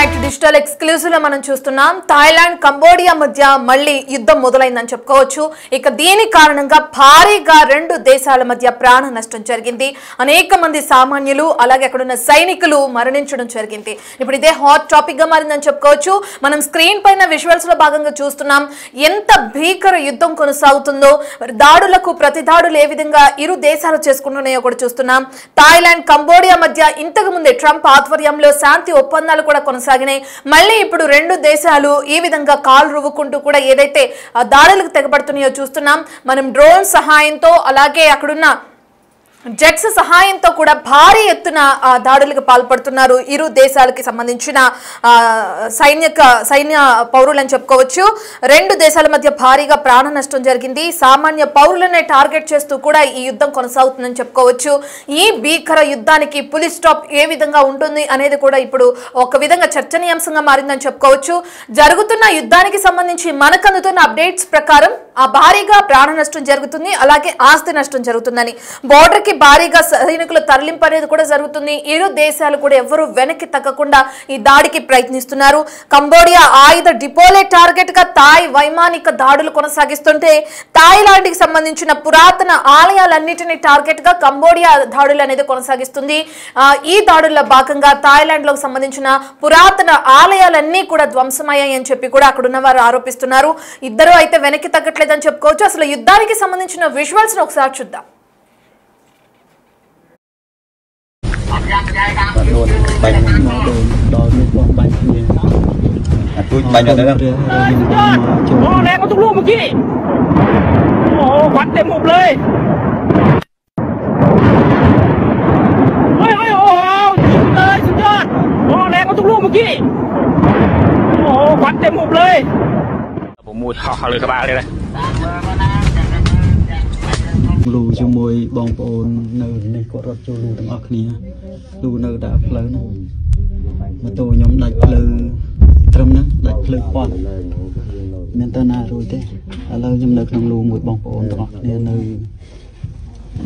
Right digital exclusive లో మనం చూస్తున్నాం థాయిలాండ్ కంబోడియా మధ్య మళ్ళీ యుద్ధం మొదలైందని చెప్పుకోవచ్చు. ఇక దీని కారణంగా భారీగా రెండు దేశాల మధ్య ప్రాణ నష్టం జరిగింది. అనేక మంది సామాన్యులు అలాగే అక్కడ ఉన్న సైనికులు మరణించడం జరిగింది. ఇప్పుడు ఇదే హాట్ టాపిక్ గా మారిందని చెప్పుకోవచ్చు. మనం స్క్రీన్ పైన విజువల్స్ లో భాగంగా చూస్తున్నాం ఎంత భీకర యుద్ధం కొనసాగుతుందో, దాడులకు ప్రతి దాడులు ఏ విధంగా ఇరు దేశాలు చేసుకుంటున్నాయో కూడా చూస్తున్నాం. థాయిలాండ్ కంబోడియా మధ్య ఇంతకు ముందే ట్రంప్ ఆధ్వర్యంలో శాంతి ఒప్పందాలు కూడా కొనసాగినాయి. మళ్ళీ ఇప్పుడు రెండు దేశాలు ఈ విధంగా కాలు రువ్వుకుంటూ కూడా ఏదైతే దాడులకు తెగబడుతున్నాయో చూస్తున్నాం. మనం డ్రోన్ సహాయంతో అలాగే అక్కడున్న జెట్స్ సహాయంతో కూడా భారీ ఎత్తున దాడులకు పాల్పడుతున్నారు ఇరు దేశాలకి సంబంధించిన సైన్య పౌరులని చెప్పుకోవచ్చు. రెండు దేశాల మధ్య భారీగా ప్రాణ నష్టం జరిగింది. సామాన్య పౌరులనే టార్గెట్ చేస్తూ కూడా ఈ యుద్ధం కొనసాగుతుందని చెప్పుకోవచ్చు. ఈ భీకర యుద్ధానికి పులి స్టాప్ ఏ విధంగా ఉంటుంది అనేది కూడా ఇప్పుడు ఒక విధంగా చర్చనీయాంశంగా మారిందని చెప్పుకోవచ్చు. జరుగుతున్న యుద్ధానికి సంబంధించి మనకు అందుతున్న అప్డేట్స్ ప్రకారం భారీగా ప్రాణ నష్టం జరుగుతుంది, అలాగే ఆస్తి నష్టం జరుగుతుందని, బోర్డర్ కి భారీగా సైనికుల తరలింపు అనేది కూడా జరుగుతుంది. ఇరు దేశాలు కూడా ఎవరు వెనక్కి తగ్గకుండా ఈ దాడికి ప్రయత్నిస్తున్నారు. కంబోడియా ఆయుధ డిపోలే టార్గెట్ గా థాయ్ వైమానిక దాడులు కొనసాగిస్తుంటే, థాయిలాండ్ కి సంబంధించిన పురాతన ఆలయాలన్నిటిని టార్గెట్ గా కంబోడియా దాడులు అనేది కొనసాగిస్తుంది. ఈ దాడుల్లో భాగంగా థాయిలాండ్ లో సంబంధించిన పురాతన ఆలయాలన్నీ కూడా ధ్వంసమయ్యాయి అని చెప్పి కూడా అక్కడ ఉన్న వారు ఆరోపిస్తున్నారు. ఇద్దరు అయితే వెనక్కి తగ్గట్లేదని చెప్పుకోవచ్చు. అసలు యుద్ధానికి సంబంధించిన విజువల్స్ ను ఒకసారి చూద్దాం. lưu cho môi bong bồn nở này có rất cho lưuទាំងóc này lưu nở đã phơi nó mà tôi nhóm đặt phơi trâm nó đặt phơi quan nên ta na rồi thế à lâu nhóm nở trong lưu một bong bồnទាំងóc này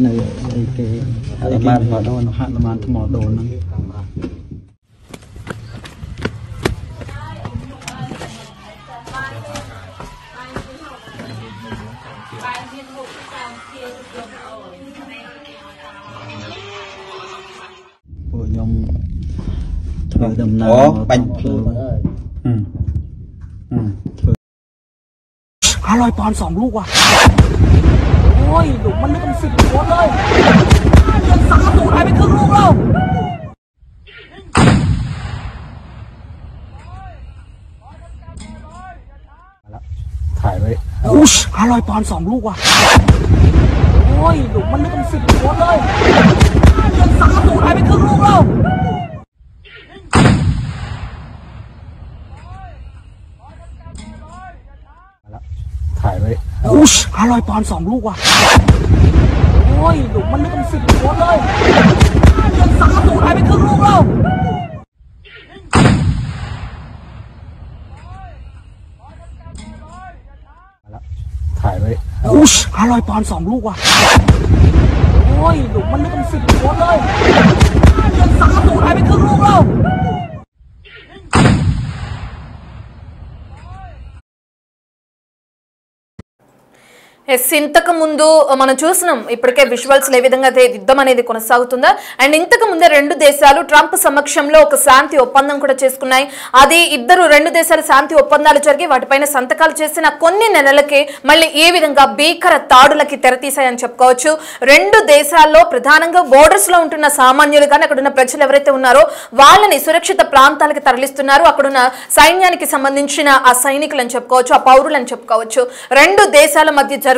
nở cái màn mỏ đồn hạn là màn mỏ đồn nó bánh lôi pon 2 ลูกว่ะโอ้ยหลุมมันนึกเป็น10 หัวเลยยัง3-0หายไปครึ่งลูกแล้วถ่ายไว้อุ๊ย500 ปอนด์ 2 ลูกว่ะโอ้ยหลุมมันนึกเป็น10 หัวเลยยัง3-0หายไปครึ่งลูกแล้วถ่ายไว้อุ๊ย500 ปอนด์ 2 ลูกว่ะโอ้ยหลุมมันนึกเป็น10 หัวเลยยัง3-0หายไปครึ่งลูกแล้วถ่ายไว้อุ๊ย500 ปอนด์ 2 ลูกว่ะโอ้ยหลุมมันนึกเป็น10 หัวเลยยัง3-0หายไปครึ่งลูกแล้วఇంతకు ముందు మనం చూసినాం ఇప్పటికే visuals ఏ విధంగా యుద్ధం అనేది కొనసాగుతుందా. And ఇంతకు ముందే రెండు దేశాలు ట్రంప్ సమక్షంలో ఒక శాంతి ఒప్పందం కూడా చేసుకున్నాయి. అది రెండు దేశాల శాంతి ఒప్పందాలు జరిగి వాటిపైన సంతకాలు చేసిన కొన్ని నెలలకే మళ్ళీ ఏ విధంగా భీకర దాడులకి తెరతీశాయని చెప్పుకోవచ్చు. రెండు దేశాల్లో ప్రధానంగా బోర్డర్స్ లో ఉంటున్న సామాన్యులు కానీ అక్కడున్న ప్రజలు ఎవరైతే ఉన్నారో వాళ్ళని సురక్షిత ప్రాంతాలకు తరలిస్తున్నారు. అక్కడున్న సైన్యానికి సంబంధించిన ఆ సైనికులని చెప్పుకోవచ్చు, ఆ పౌరులని చెప్పుకోవచ్చు. రెండు దేశాల మధ్య జరుగుతున్న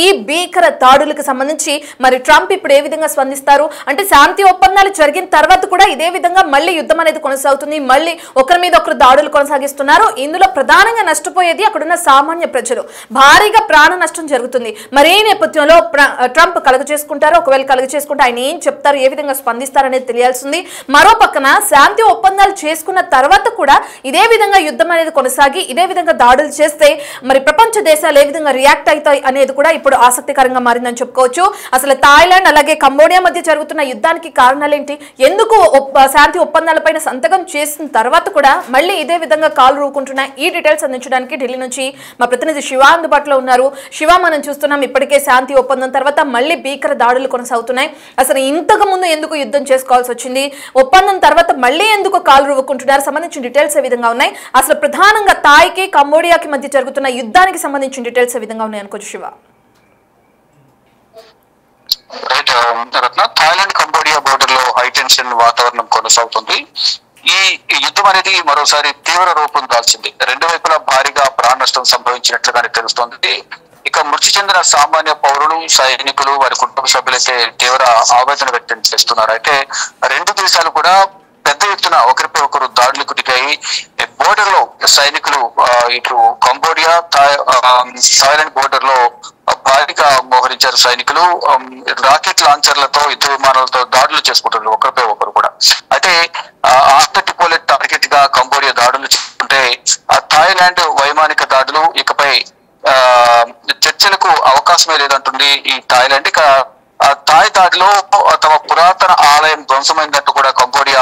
ఈ భీకర దాడులకు సంబంధించి మరి ట్రంప్ ఇప్పుడు ఏ విధంగా స్పందిస్తారు అంటే, శాంతి ఒప్పందాలు జరిగిన తర్వాత కూడా ఇదే విధంగా మళ్ళీ యుద్ధం అనేది కొనసాగుతుంది, మళ్ళీ ఒకరి మీద ఒకరు దాడులు కొనసాగిస్తున్నారు. ఇందులో ప్రధానంగా నష్టపోయేది అక్కడున్న సామాన్య ప్రజలు. భారీగా ప్రాణ నష్టం జరుగుతుంది. మరి ఈ నేపథ్యంలో ట్రంప్ కలుగజేసుకుంటారో, ఒకవేళ కలుగజేసుకుంటే ఆయన ఏం చెప్తారు, ఏ విధంగా స్పందిస్తారనేది తెలియాల్సింది. మరో పక్కన శాంతి ఒప్పందాలు చేసుకున్న తర్వాత కూడా ఇదే విధంగా యుద్ధం అనేది కొనసాగి ఇదే విధంగా దాడులు చేస్తే మరి ప్రపంచ దేశాలు ఏ విధంగా రియాక్ట్ అవుతాయి అనేది కూడా ఇప్పుడు ఆసక్తికరంగా మారిందని చెప్పుకోవచ్చు. అసలు థాయిలాండ్ అలాగే కంబోడియా మధ్య జరుగుతున్న యుద్ధానికి కారణాలేంటి, ఎందుకు శాంతి ఒప్పందాలపైన సంతకం చేసిన తర్వాత కూడా మళ్ళీ ఇదే విధంగా కాలు రూకుంటున్నాయి, ఈ డీటెయిల్స్ అందించడానికి ఢిల్లీ నుంచి మా ప్రతినిధి శివ అందుబాటులో ఉన్నారు. శివ, మనం చూస్తున్నాం ఇప్పటికే శాంతి ఒప్పందం తర్వాత మళ్ళీ భీకర దాడులు కొనసాగుతున్నాయి. అసలు ఇంతకు ముందు ఎందుకు యుద్ధం చేసుకోవాల్సి వచ్చింది, ఒప్పందం తర్వాత మళ్ళీ ఎందుకు కాలు రూకుంటున్నారు, సంబంధించిన డీటెయిల్స్ ఏ విధంగా ఉన్నాయి, అసలు ప్రధానంగా థాయ్కి కంబోడియాకి మధ్య జరుగుతున్న యుద్ధానికి సంబంధించిన డీటెయిల్స్ ఏ విధంగా ఉన్నాయి అనుకోవచ్చు శివ? రత్న, థాయిలాండ్ కంబోడియా బోర్డర్ లో హైటెన్షన్ వాతావరణం కొనసాగుతుంది. ఈ యుద్ధం అనేది మరోసారి తీవ్ర రూపం దాల్చింది. రెండు వైపులా భారీగా ప్రాణ నష్టం సంభవించినట్లుగానే తెలుస్తోంది. ఇక మృతి చెందిన సామాన్య పౌరులు, సైనికులు, వారి కుటుంబ సభ్యులైతే తీవ్ర ఆవేదన వ్యక్తం చేస్తున్నారు. అయితే రెండు దేశాలు కూడా పెద్ద ఎత్తున ఒకరిపై ఒకరు దాడులకు దిగాయి. బోర్డర్ లో సైనికులు ఇటు కంబోడియా థాయిలాండ్ బోర్డర్ లో భారీగా మోహరించారు సైనికులు. రాకెట్ లాంచర్లతో, యుద్ధ విమానాలతో దాడులు చేసుకుంటారు ఒకరిపై ఒకరు కూడా. అయితే ఆర్టిపోలెట్ టార్గెట్ గా కంబోడియా దాడులు చేసుకుంటే థాయిలాండ్ వైమానిక దాడులు ఇకపై చర్చలకు అవకాశమే లేదంటుంది ఈ థాయిలాండ్. ఇక థాయ్ దాడిలో తమ పురాతన ఆలయం ధ్వంసమైనట్టు కూడా కంబోడియా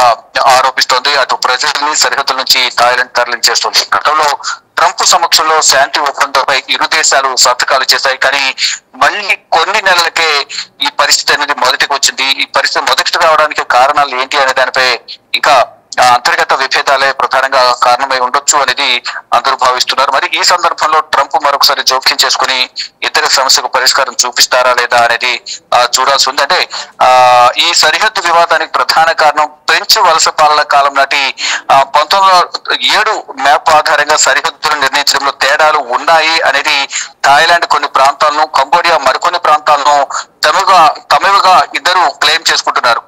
ఆరోపిస్తోంది. అటు ప్రజల్ని సరిహద్దుల నుంచి థాయిలాండ్ తరలించేస్తుంది. గతంలో ట్రంప్ సమక్షంలో శాంతి ఒప్పందంపై ఇరు దేశాలు సంతకాలు చేశాయి. కానీ మళ్ళీ కొన్ని నెలలకే ఈ పరిస్థితి అనేది మొదటికి వచ్చింది. ఈ పరిస్థితి మొదటికి రావడానికి కారణాలు ఏంటి అనే దానిపై ఇంకా అంతర్గత విభేదాలే ప్రధానంగా కారణమై ఉండొచ్చు అనేది అందరూ భావిస్తున్నారు. మరి ఈ సందర్భంలో ట్రంప్ మరొకసారి జోక్యం చేసుకుని ఇతర సమస్యకు పరిష్కారం చూపిస్తారా లేదా అనేది చూడాల్సి ఉంది. అంటే ఈ సరిహద్దు వివాదానికి ప్రధాన కారణం ఫ్రెంచ్ వలస పాలన కాలం నాటి 1907 మ్యాప్ ఆధారంగా సరిహద్దులను నిర్ణయించడంలో తేడాలు ఉన్నాయి అనేది థాయిలాండ్ కొన్ని ప్రాంతాలను, కంబోడియా మరికొన్ని ప్రాంతాలను తమవిగా ఇద్దరు క్లెయిమ్ చేసుకుంటున్నారు.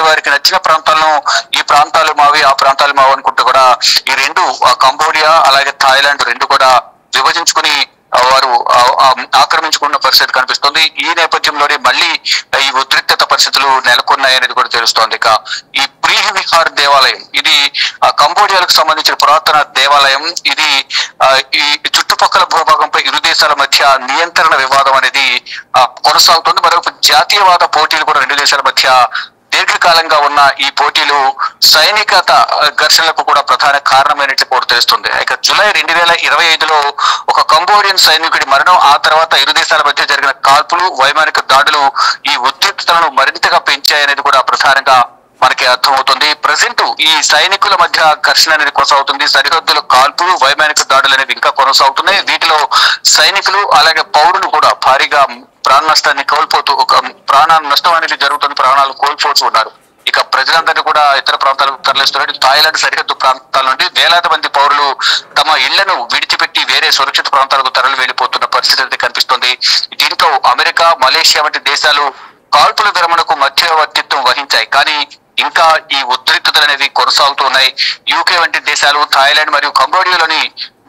వారికి నచ్చిన ప్రాంతాలను ఈ ప్రాంతాలు మావి, ఆ ప్రాంతాలు మావి అనుకుంటూ కూడా ఈ రెండు కంబోడియా అలాగే థాయిలాండ్ రెండు కూడా విభజించుకుని వారు ఆక్రమించుకున్న పరిస్థితి కనిపిస్తుంది. ఈ నేపథ్యంలోనే మళ్ళీ ఈ ఉద్రిక్తత పరిస్థితులు నెలకొన్నాయనేది కూడా తెలుస్తోంది. ఇక ఈ ప్రీహ్ విహార్ దేవాలయం, ఇది కంబోడియాలకు సంబంధించిన పురాతన దేవాలయం. ఇది ఈ చుట్టుపక్కల భూభాగంపై ఇరు దేశాల మధ్య నియంత్రణ వివాదం అనేది కొనసాగుతుంది. మరొక జాతీయవాద పోటీలు కూడా రెండు దేశాల మధ్య దీర్ఘకాలంగా ఉన్న ఈ పోటీలు సైనికత ఘర్షణలకు కూడా ప్రధాన కారణమైనట్లు కూడా తెలుస్తుంది. ఇక జూలై 2025లో ఒక కంబోడియన్ సైనికుడి మరణం, ఆ తర్వాత ఇరు దేశాల మధ్య జరిగిన కాల్పులు, వైమానిక దాడులు ఈ ఉద్రిక్తతలను మరింతగా పెంచాయనేది కూడా ప్రధానంగా మనకి అర్థమవుతుంది. ప్రజెంట్ ఈ సైనికుల మధ్య ఘర్షణ అనేది కొనసాగుతుంది. సరిహద్దుల కాల్పులు, వైమానిక దాడులు అనేవి ఇంకా కొనసాగుతున్నాయి. వీటిలో సైనికులు అలాగే పౌరులు కూడా భారీగా ప్రాణ నష్టాన్ని కోల్పోతూ, ఒక ప్రాణ నష్టం అనేది జరుగుతుంది, ప్రాణాలు కోల్పోతూ ఉన్నారు. ఇక ప్రజలందరినీ కూడా ఇతర ప్రాంతాలకు తరలిస్తున్నారు. థాయిలాండ్ సరిహద్దు ప్రాంతాల నుండి వేలాది మంది పౌరులు తమ ఇళ్లను విడిచిపెట్టి వేరే సురక్షిత ప్రాంతాలకు తరలి వెళ్లిపోతున్న పరిస్థితి కనిపిస్తుంది. దీంతో అమెరికా, మలేషియా వంటి దేశాలు కాల్పుల విరమణకు మధ్యవర్తిత్వం వహించాయి. కానీ ఇంకా ఈ ఉద్రిక్తతలు అనేవి కొనసాగుతూ ఉన్నాయి. యూకే వంటి దేశాలు థాయిలాండ్ మరియు కంబోడియాలోని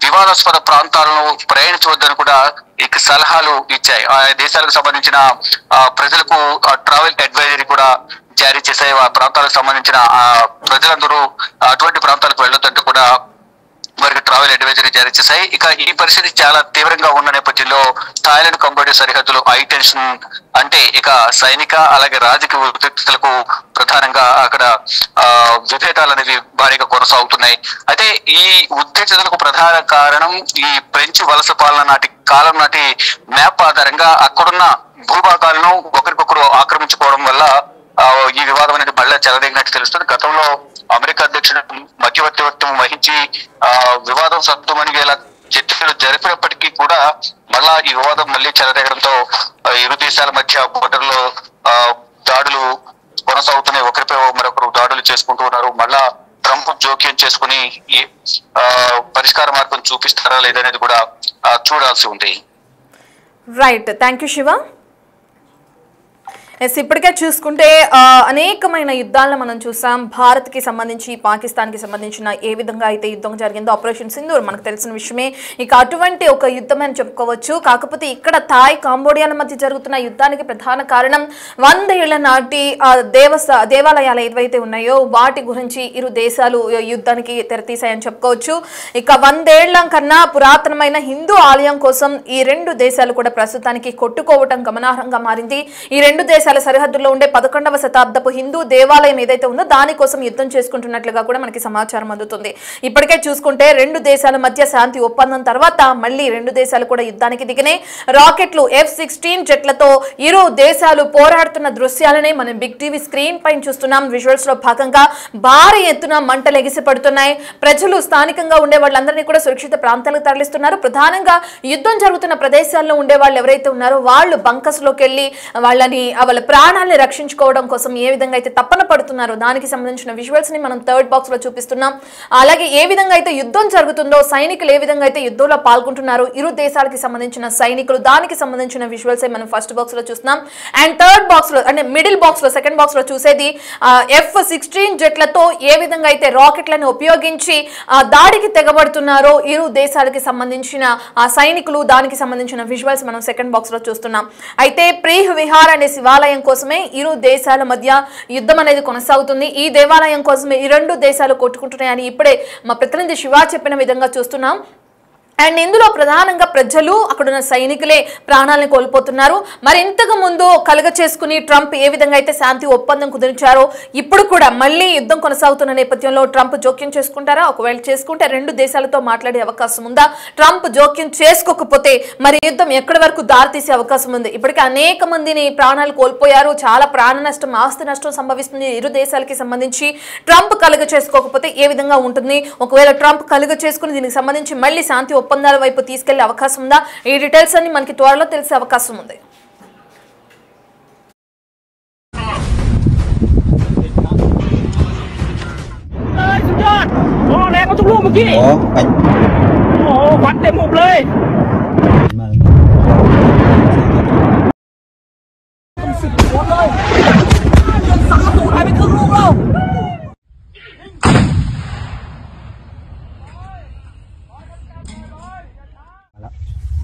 వివాదాస్పద ప్రాంతాలను ప్రయాణించవద్దని కూడా ఇక సలహాలు ఇచ్చాయి. ఆ దేశాలకు సంబంధించిన ప్రజలకు ట్రావెల్ అడ్వైజరీ కూడా జారీ చేశాయి. ఆ ప్రాంతాలకు సంబంధించిన ప్రజలందరూ అటువంటి ప్రాంతాలకు వెళ్ళొద్దంటూ కూడా వారికి ట్రావెల్ అడ్వైజరీ జారీ చేశాయి. ఇక ఈ పరిస్థితి చాలా తీవ్రంగా ఉన్న నేపథ్యంలో థాయిలాండ్ కంబోడియా సరిహద్దులో హై టెన్షన్ అంటే ఇక సైనిక అలాగే రాజకీయ ఉద్రిక్తతలకు ప్రధానంగా అక్కడ విభేదాలు అనేవి భారీగా కొనసాగుతున్నాయి. అయితే ఈ ఉద్రిక్తతలకు ప్రధాన కారణం ఈ ఫ్రెంచ్ వలస పాలన కాలం నాటి మ్యాప్ ఆధారంగా అక్కడున్న భూభాగాలను ఒకరికొకరు ఆక్రమించుకోవడం వల్ల ఈ వివాదం అనేది మళ్ళీ చెలరేగినట్టు తెలుస్తుంది. గతంలో అమెరికా అధ్యక్షుడు మధ్యవర్తిత్వం వహించి వివాదం సద్దుమణిగేలా చర్చలు జరిపినప్పటికీ కూడా మళ్ళా ఈ వివాదం మళ్ళీ చెలరేగడంతో ఇరు దేశాల మధ్య బోర్డర్ లో దాడులు కొనసాగుతున్నాయి. ఒకరిపై మరొకరు దాడులు చేసుకుంటూ ఉన్నారు. మళ్ళా ట్రంప్ జోక్యం చేసుకుని పరిష్కార మార్గం చూపిస్తారా లేదనేది కూడా చూడాల్సి ఉంది. Right, thank you Shiva. ఇప్పటికే చూసుకుంటే అనేకమైన యుద్ధాలను మనం చూసాం. భారత్కి సంబంధించి పాకిస్తాన్కి సంబంధించిన ఏ విధంగా అయితే యుద్ధం జరిగిందో ఆపరేషన్ సింధూర్ మనకు తెలిసిన విషయమే. ఇక అటువంటి ఒక యుద్ధం అని చెప్పుకోవచ్చు. కాకపోతే ఇక్కడ థాయ్ కాంబోడియాల మధ్య జరుగుతున్న యుద్ధానికి ప్రధాన కారణం 100 ఏళ్ల నాటి దేవాలయాలు ఏవైతే ఉన్నాయో వాటి గురించి ఇరు దేశాలు యుద్ధానికి తెరతీశాయని చెప్పుకోవచ్చు. ఇక 100 ఏళ్ల కన్నా పురాతనమైన హిందూ ఆలయం కోసం ఈ రెండు దేశాలు కూడా ప్రస్తుతానికి కొట్టుకోవటం గమనార్హంగా మారింది. ఈ రెండు దేశాల సరిహద్దుల్లో ఉండే 11వ శతాబ్దపు హిందూ దేవాలయం ఏదైతే ఉందో దానికోసం యుద్ధం చేసుకుంటున్నట్లుగా కూడా మనకి సమాచారం అందుతుంది. ఇప్పటికే చూసుకుంటే రెండు దేశాల మధ్య శాంతి ఒప్పందం తర్వాత మళ్ళీ రెండు దేశాలు కూడా యుద్ధానికి దిగినాయి. రాకెట్లు F-16 జెట్లతో ఇరు దేశాలు పోరాడుతున్న దృశ్యాలనే మనం బిగ్ టీవీ స్క్రీన్ పైన చూస్తున్నాం. విజువల్స్ లో భాగంగా భారీ ఎత్తున మంటలు ఎగిసిపడుతున్నాయి. ప్రజలు స్థానికంగా ఉండే వాళ్ళందరినీ కూడా సురక్షిత ప్రాంతాలకు తరలిస్తున్నారు. ప్రధానంగా యుద్ధం జరుగుతున్న ప్రదేశాల్లో ఉండే వాళ్ళు ఎవరైతే ఉన్నారో వాళ్ళు బంకస్ లోకి వెళ్ళి వాళ్ళ ప్రాణాలను రక్షించుకోవడం కోసం ఏ విధంగా అయితే తపన పడుతున్నారో దానికి సంబంధించిన విజువల్స్ ని మనం థర్డ్ బాక్స్ లో చూపిస్తున్నాం. అలాగే ఏ విధంగా అయితే యుద్ధం జరుగుతుందో సైనికులు ఏ విధంగా అయితే యుద్ధంలో పాల్గొంటున్నారో ఇరు దేశాలకు సంబంధించిన సైనికులు దానికి సంబంధించిన విజువల్స్ మనం ఫస్ట్ బాక్స్ లో చూస్తున్నాం. అండ్ థర్డ్ బాక్స్ లో అంటే మిడిల్ బాక్స్ లో సెకండ్ బాక్స్ లో చూసేది F-16 జెట్లతో ఏ విధంగా అయితే రాకెట్లను ఉపయోగించి దాడికి తెగబడుతున్నారో ఇరు దేశాలకి సంబంధించిన సైనికులు దానికి సంబంధించిన విజువల్స్ మనం సెకండ్ బాక్స్ లో చూస్తున్నాం. అయితే ప్రీహ్ విహార్ అనే శివాలయం కోసమే ఇరు దేశాల మధ్య యుద్ధం అనేది కొనసాగుతుంది. ఈ దేవాలయం కోసమే ఈ రెండు దేశాలు కొట్టుకుంటున్నాయని ఇప్పుడే మా ప్రతినిధి శివ చెప్పిన విధంగా చూస్తున్నాం. అండ్ ఇందులో ప్రధానంగా ప్రజలు అక్కడున్న సైనికులే ప్రాణాలను కోల్పోతున్నారు. మరి ఇంతకు ముందు కలుగ చేసుకుని ట్రంప్ ఏ విధంగా అయితే శాంతి ఒప్పందం కుదిరించారో ఇప్పుడు కూడా మళ్ళీ యుద్ధం కొనసాగుతున్న నేపథ్యంలో ట్రంప్ జోక్యం చేసుకుంటారా? ఒకవేళ చేసుకుంటే రెండు దేశాలతో మాట్లాడే అవకాశం ఉందా? ట్రంప్ జోక్యం చేసుకోకపోతే మరి యుద్ధం ఎక్కడి వరకు దారితీసే అవకాశం ఉంది? ఇప్పటికే అనేక మందిని ప్రాణాలు కోల్పోయారు. చాలా ప్రాణ నష్టం, ఆస్తి నష్టం సంభవిస్తుంది ఇరు దేశాలకి సంబంధించి. ట్రంప్ కలుగ చేసుకోకపోతే ఏ విధంగా ఉంటుంది? ఒకవేళ ట్రంప్ కలుగ చేసుకుని దీనికి సంబంధించి మళ్ళీ శాంతి ఒప్పందాల వైపు తీసుకెళ్లే అవకాశం ఉందా? ఈ డీటెయిల్స్ అన్ని మనకి త్వరలో తెలిసే అవకాశం ఉంది.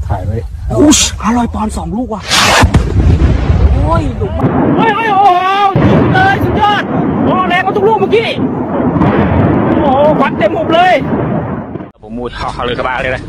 ถ่ายไว้500 ปอนด์2 ลูกว่ะโอ้ยหลุมเฮ้ยโอ้โหยิงเลยสุดยอดโอ้แรงกว่าทุกลูกเมื่อกี้โอ้ควันเต็มหมดเลยผมมูดเลยกระบะเลยนะ